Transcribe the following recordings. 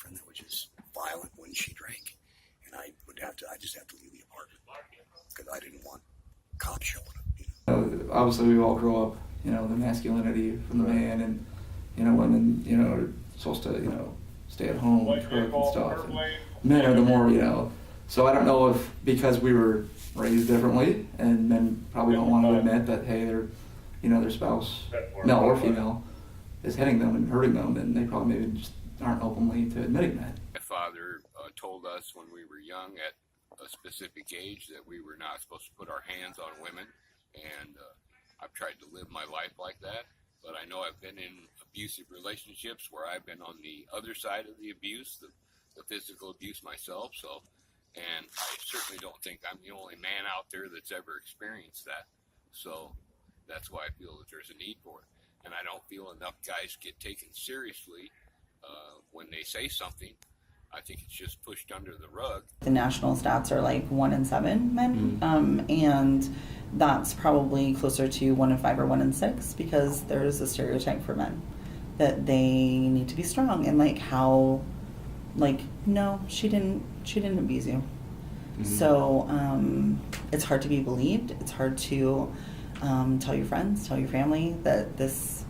girlfriend that was just violent when she drank, and I just have to leave the apartment because I didn't want cops showing up. Obviously, we all grow up, the masculinity from the man, and women, are supposed to, stay at home and cook and stuff. And men are the more, So I don't know if because we were raised differently, and men probably don't want to admit that, hey, their spouse, male or female, is hitting them and hurting them, and they probably maybe just aren't openly to admitting that. My father told us when we were young at a specific age that we were not supposed to put our hands on women, and I've tried to live my life like that, but I know I've been in abusive relationships where I've been on the other side of the abuse, the physical abuse myself, and I certainly don't think I'm the only man out there that's ever experienced that. So that's why I feel that there's a need for it. And I don't feel enough guys get taken seriously when they say something. I think it's just pushed under the rug. The national stats are like 1 in 7 men, and that's probably closer to 1 in 5 or 1 in 6 because there's a stereotype for men that they need to be strong and no, she didn't abuse you. So it's hard to be believed. It's hard to tell your friends, tell your family that this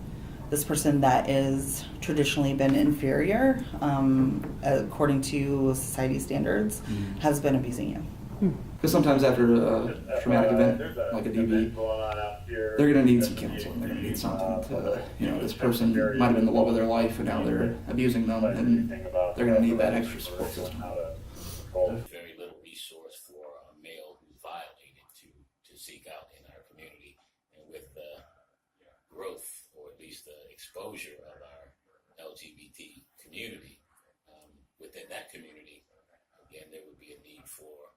person that is traditionally been inferior according to society standards has been abusing you. Because sometimes after a traumatic event like a DV, they're going to need some counseling. They're going to need something to, this person might have been the love of their life and now they're abusing them, and they're going to need that extra support system. Very little resource for a male who's violated to seek out in our community. And with the growth, or at least the exposure of our LGBT community, within that community, again, there would be a need for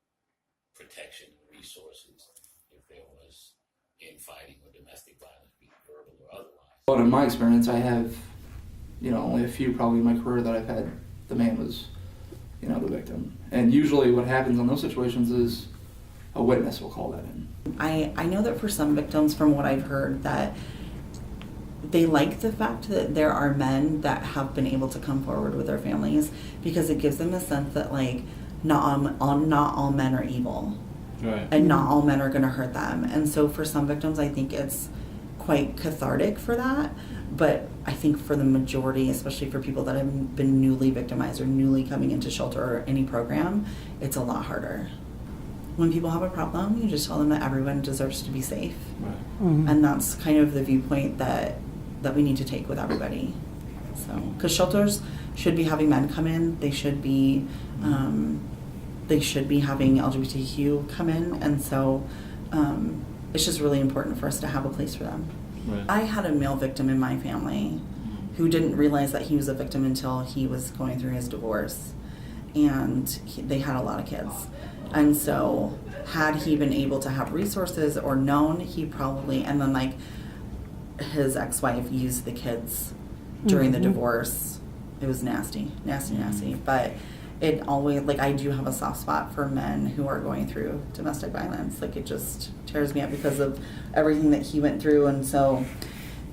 protection and resources if there was infighting or domestic violence, be it verbal or otherwise. But in my experience, I have, only a few probably in my career that I've had the man was, the victim. And usually what happens in those situations is a witness will call that in. I know that for some victims, from what I've heard, that they like the fact that there are men that have been able to come forward with their families because it gives them a sense that not all men are evil. Right. And not all men are going to hurt them. And so for some victims, I think it's quite cathartic for that. But I think for the majority, especially for people that have been newly victimized or newly coming into shelter or any program, it's a lot harder. When people have a problem, you just tell them that everyone deserves to be safe. Right. And that's kind of the viewpoint that we need to take with everybody. So, because shelters should be having men come in, they should be having LGBTQ come in, and so it's just really important for us to have a place for them. Right. I had a male victim in my family who didn't realize that he was a victim until he was going through his divorce, and they had a lot of kids. And so had he been able to have resources or known, he probably, and then his ex-wife used the kids during the divorce. It was nasty. But it always, I do have a soft spot for men who are going through domestic violence. It just tears me up because of everything that he went through. And so,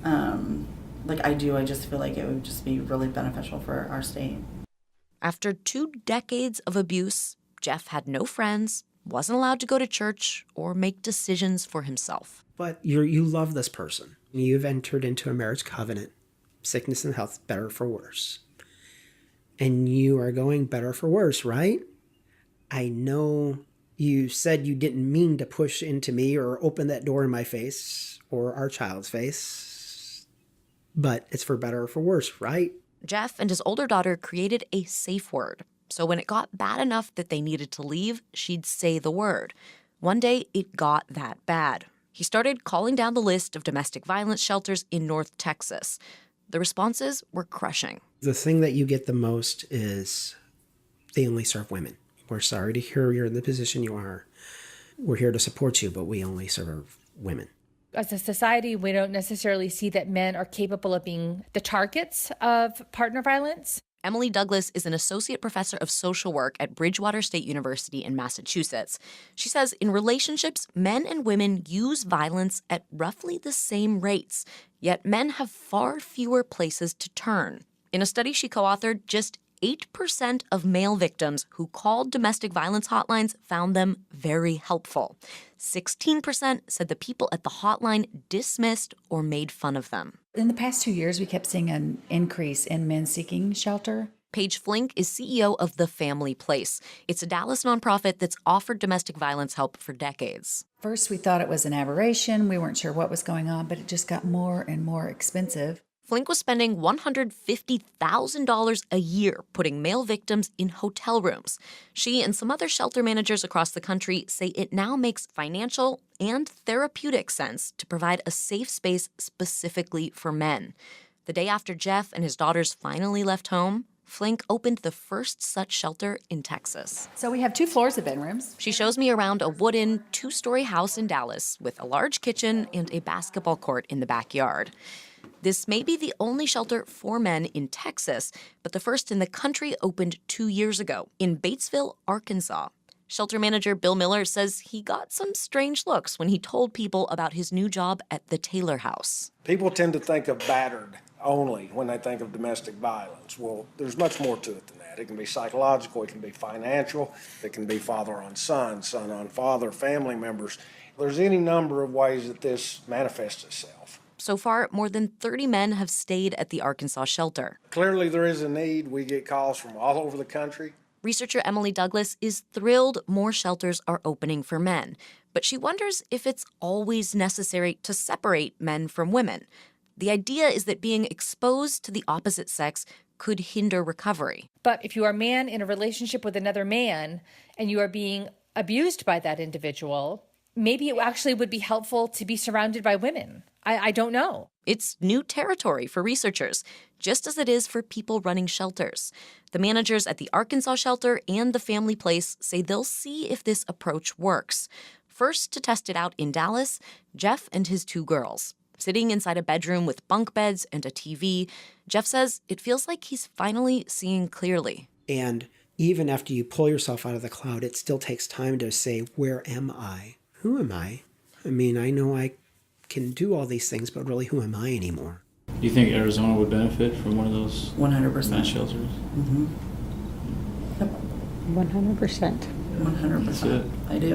I just feel like it would just be really beneficial for our state. After 2 decades of abuse, Jeff had no friends, wasn't allowed to go to church or make decisions for himself. But you love this person. You've entered into a marriage covenant, sickness and health, better for worse. And you are going better for worse, right? I know you said you didn't mean to push into me or open that door in my face or our child's face, but it's for better or for worse, right? Jeff and his older daughter created a safe word. So when it got bad enough that they needed to leave, she'd say the word. One day, it got that bad. He started calling down the list of domestic violence shelters in North Texas. The responses were crushing. The thing that you get the most is they only serve women. We're sorry to hear you're in the position you are. We're here to support you, but we only serve women. As a society, we don't necessarily see that men are capable of being the targets of partner violence. Emily Douglas is an associate professor of social work at Bridgewater State University in Massachusetts. She says in relationships, men and women use violence at roughly the same rates, yet men have far fewer places to turn. In a study she co-authored, just 8% of male victims who called domestic violence hotlines found them very helpful. 16% said the people at the hotline dismissed or made fun of them. In the past 2 years, we kept seeing an increase in men seeking shelter. Paige Flink is CEO of The Family Place. It's a Dallas nonprofit that's offered domestic violence help for decades. First, we thought it was an aberration. We weren't sure what was going on, but it just got more and more expensive. Flink was spending $150,000 a year putting male victims in hotel rooms. She and some other shelter managers across the country say it now makes financial and therapeutic sense to provide a safe space specifically for men. The day after Jeff and his daughters finally left home, Flink opened the first such shelter in Texas. So we have 2 floors of bedrooms. She shows me around a wooden 2-story house in Dallas with a large kitchen and a basketball court in the backyard. This may be the only shelter for men in Texas, but the first in the country opened 2 years ago in Batesville, Arkansas. Shelter manager Bill Miller says he got some strange looks when he told people about his new job at the Taylor House. People tend to think of battered only when they think of domestic violence. Well, there's much more to it than that. It can be psychological, it can be financial, it can be father on son, son on father, family members. There's any number of ways that this manifests itself. So far, more than 30 men have stayed at the Arkansas shelter. Clearly there is a need. We get calls from all over the country. Researcher Emily Douglas is thrilled more shelters are opening for men, but she wonders if it's always necessary to separate men from women. The idea is that being exposed to the opposite sex could hinder recovery. But if you are a man in a relationship with another man and you are being abused by that individual, maybe it actually would be helpful to be surrounded by women. I don't know. It's new territory for researchers, just as it is for people running shelters. The managers at the Arkansas shelter and the Family Place say they'll see if this approach works. First to test it out in Dallas, Jeff and his 2 girls. Sitting inside a bedroom with bunk beds and a TV, Jeff says it feels like he's finally seeing clearly. And even after you pull yourself out of the cloud, it still takes time to say, where am I? Who am I? I mean, I know I can do all these things, but really, who am I anymore? Do you think Arizona would benefit from one of those 100%. men's shelters? Mm-hmm. Yep. 100%. 100%. That's it. I do.